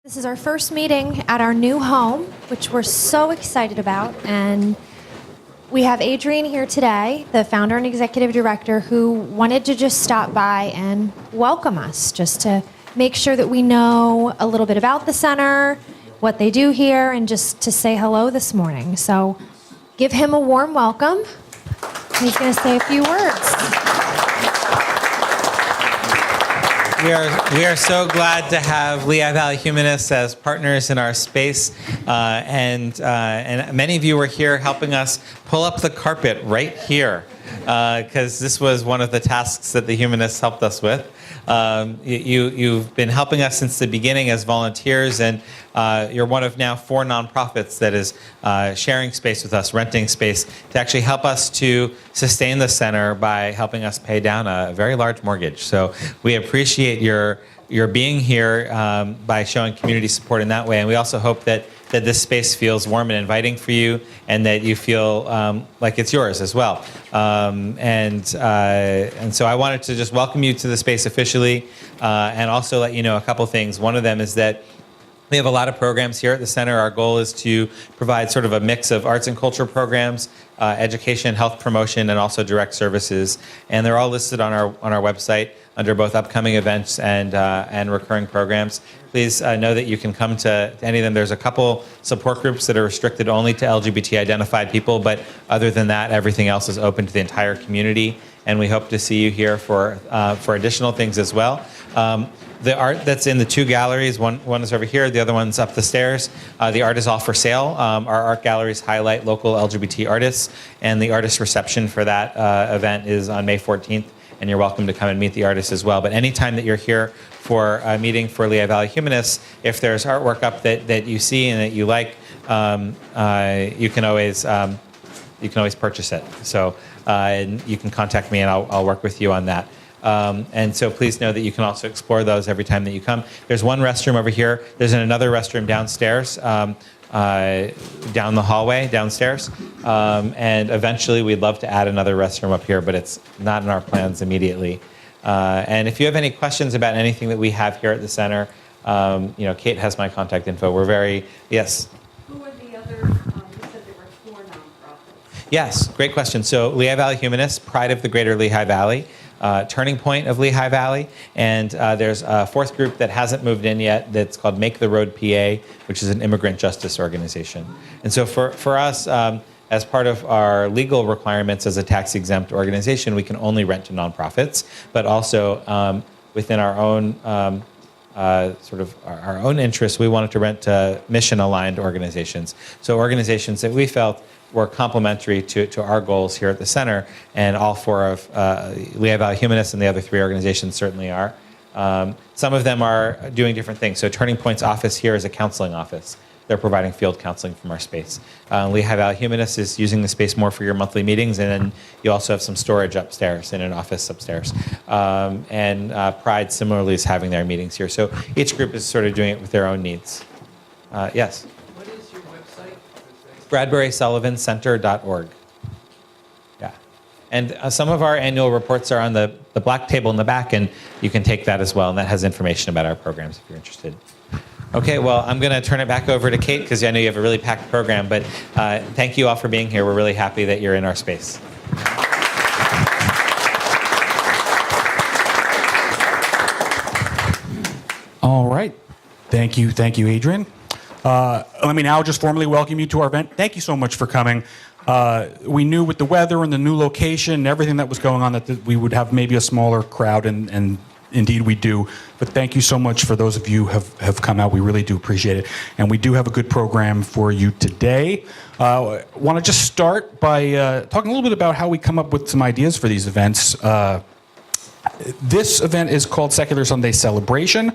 This is our first meeting at our new home, which we're so excited about. And we have Adrian here today, the founder and executive director, who wanted to just stop by and welcome us, just to make sure that we know a little bit about the center, what they do here, and just to say hello this morning. So give him a warm welcome. He's going to say a few words. We are so glad to have Lehigh Valley Humanists as partners in our space, and many of you were here helping us pull up the carpet right here, because this was one of the tasks that the Humanists helped us with. You've been helping us since the beginning as volunteers, and you're one of now 4 nonprofits that is sharing space with us, renting space to actually help us to sustain the center by helping us pay down a very large mortgage. So we appreciate your being here by showing community support in that way, and we also hope that this space feels warm and inviting for you, and that you feel like it's yours as well. And so I wanted to just welcome you to the space officially, and also let you know a couple things. One of them is that we have a lot of programs here at the center. Our goal is to provide sort of a mix of arts and culture programs, education, health promotion, and also direct services. And they're all listed on our website under both upcoming events and recurring programs. Please know that you can come to any of them. There's a couple support groups that are restricted only to LGBT identified people, but other than that, everything else is open to the entire community. And we hope to see you here for additional things as well. The art that's in the 2 galleries, one is over here, the other one's up the stairs. The art is all for sale. Our art galleries highlight local LGBT artists, and the artist reception for that event is on May 14th, and you're welcome to come and meet the artists as well. But anytime that you're here for a meeting for Lehigh Valley Humanists, if there's artwork up that you see and that you like, you can always purchase it. So and you can contact me, and I'll work with you on that. And so please know that you can also explore those every time that you come. There's one restroom over here. There's another restroom downstairs, down the hallway downstairs. And eventually we'd love to add another restroom up here, but it's not in our plans immediately. And if you have any questions about anything that we have here at the center, Kate has my contact info. Yes. Who are the other, you said there were 4 nonprofits. Yes, great question. So Lehigh Valley Humanists, Pride of the Greater Lehigh Valley, Turning Point of Lehigh Valley, and there's a 4th group that hasn't moved in yet that's called Make the Road PA, which is an immigrant justice organization. And so for us, as part of our legal requirements as a tax-exempt organization, we can only rent to nonprofits, but also within our own our own interests, we wanted to rent to mission-aligned organizations. So organizations that we felt were complementary to our goals here at the center, and all 4 of Lehigh Valley Humanists and the other 3 organizations certainly are. Some of them are doing different things. So Turning Point's office here is a counseling office. They're providing field counseling from our space. Lehigh Valley Humanists is using the space more for your monthly meetings, and then you also have some storage upstairs in an office upstairs. And Pride similarly is having their meetings here. So each group is sort of doing it with their own needs. Yes? What is your website? BradburySullivanCenter.org. Yeah. And some of our annual reports are on the black table in the back, and you can take that as well, and that has information about our programs if you're interested. Okay, well, I'm going to turn it back over to Kate, because I know you have a really packed program, but thank you all for being here. We're really happy that you're in our space. All right. Thank you, Adrian. Let me now just formally welcome you to our event. Thank you so much for coming. We knew with the weather and the new location and everything that was going on that we would have maybe a smaller crowd, and indeed we do. But thank you so much for those of you who have come out. We really do appreciate it. And we do have a good program for you today. I want to just start by talking a little bit about how we come up with some ideas for these events. This event is called Secular Sunday Celebration.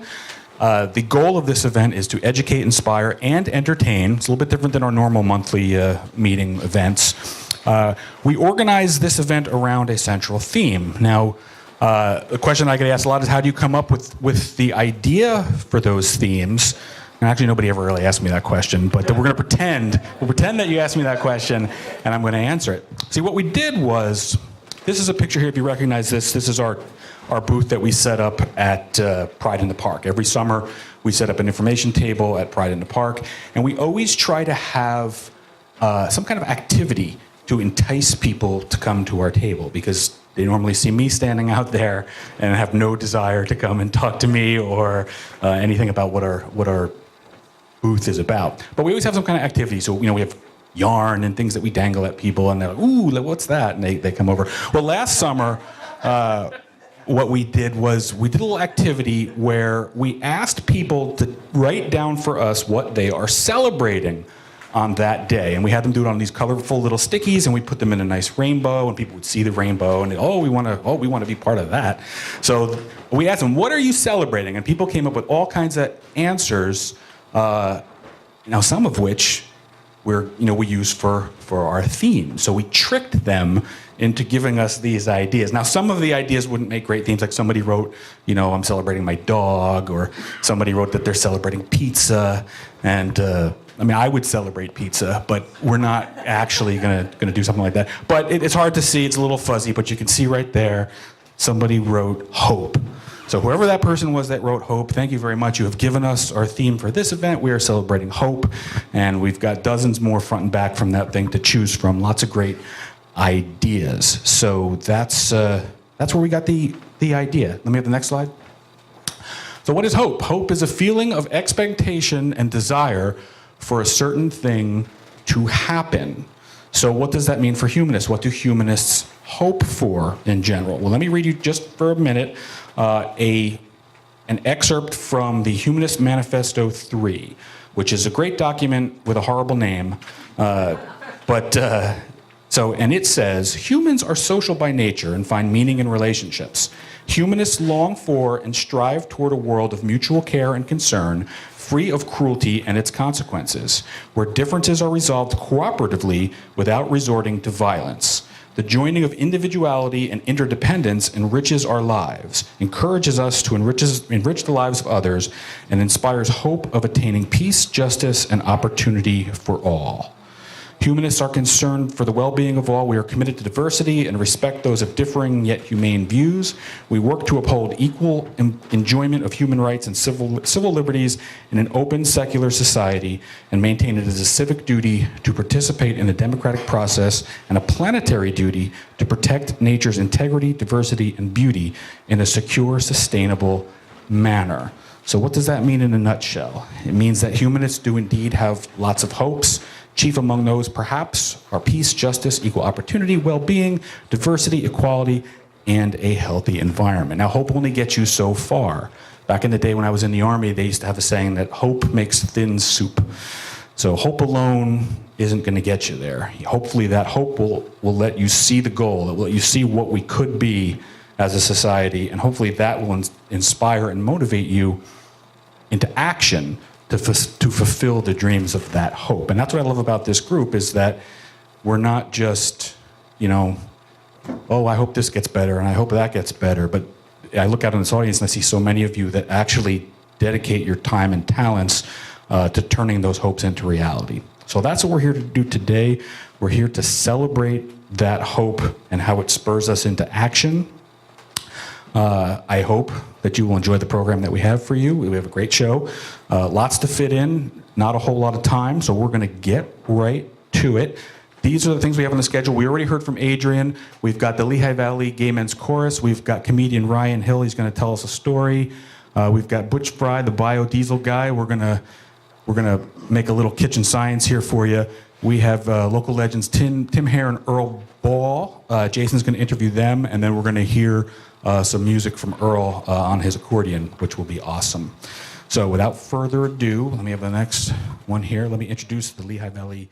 The goal of this event is to educate, inspire, and entertain. It's a little bit different than our normal monthly meeting events. We organize this event around a central theme. Now, the question I get asked a lot is, how do you come up with the idea for those themes? And actually, nobody ever really asked me that question, but we're going to pretend that you asked me that question, and I'm going to answer it. See, what we did was, this is a picture here, if you recognize this. This is our booth that we set up at Pride in the Park. Every summer, We set up an information table at Pride in the Park, and we always try to have some kind of activity to entice people to come to our table, because they normally see me standing out there and have no desire to come and talk to me or anything about what our booth is about. But we always have some kind of activity. So, we have yarn and things that we dangle at people, and they're like, ooh, what's that? And they come over. Well, last summer, what we did was we did a little activity where we asked people to write down for us what they are celebrating on that day. And we had them do it on these colorful little stickies, and we put them in a nice rainbow, and people would see the rainbow, and we want to be part of that. So we asked them, what are you celebrating? And people came up with all kinds of answers, now some of which we use for our theme. So we tricked them into giving us these ideas. Now, some of the ideas wouldn't make great themes. Like somebody wrote, I'm celebrating my dog, or somebody wrote that they're celebrating pizza. And I would celebrate pizza, but we're not actually gonna do something like that. But it's hard to see. It's a little fuzzy, but you can see right there, somebody wrote hope. So whoever that person was that wrote hope, thank you very much. You have given us our theme for this event. We are celebrating hope, and we've got dozens more front and back from that thing to choose from. Lots of great ideas. So that's where we got the idea. Let me have the next slide. So what is hope? Hope is a feeling of expectation and desire for a certain thing to happen. So what does that mean for humanists? What do humanists hope for in general? Well, let me read you just for a minute an excerpt from the Humanist Manifesto 3, which is a great document with a horrible name. And it says, humans are social by nature and find meaning in relationships. Humanists long for and strive toward a world of mutual care and concern, free of cruelty and its consequences, where differences are resolved cooperatively without resorting to violence. The joining of individuality and interdependence enriches our lives, encourages us to enrich the lives of others, and inspires hope of attaining peace, justice, and opportunity for all. Humanists are concerned for the well-being of all. We are committed to diversity and respect those of differing yet humane views. We work to uphold equal enjoyment of human rights and civil liberties in an open, secular society, and maintain it as a civic duty to participate in the democratic process and a planetary duty to protect nature's integrity, diversity, and beauty in a secure, sustainable manner. So what does that mean in a nutshell? It means that humanists do indeed have lots of hopes. Chief among those, perhaps, are peace, justice, equal opportunity, well-being, diversity, equality, and a healthy environment. Now, hope only gets you so far. Back in the day when I was in the Army, they used to have a saying that hope makes thin soup. So hope alone isn't going to get you there. Hopefully that hope will let you see the goal, it will let you see what we could be as a society, and hopefully that will inspire and motivate you into action to fulfill the dreams of that hope. And that's what I love about this group, is that we're not just, I hope this gets better and I hope that gets better. But I look out in this audience and I see so many of you that actually dedicate your time and talents to turning those hopes into reality. So that's what we're here to do today. We're here to celebrate that hope and how it spurs us into action. I hope that you will enjoy the program that we have for you. We have a great show, lots to fit in, not a whole lot of time, so we're going to get right to it. These are the things we have on the schedule. We already heard from Adrian. We've got the Lehigh Valley Gay Men's Chorus. We've got comedian Ryan Hill. He's going to tell us a story. We've got Butch Fry, the biodiesel guy. We're gonna make a little kitchen science here for you. We have local legends Tim Hare and Earl Ball. Jason's going to interview them, and then we're going to hear some music from Earl on his accordion, which will be awesome. So without further ado, let me have the next one here. Let me introduce the Lehigh Valley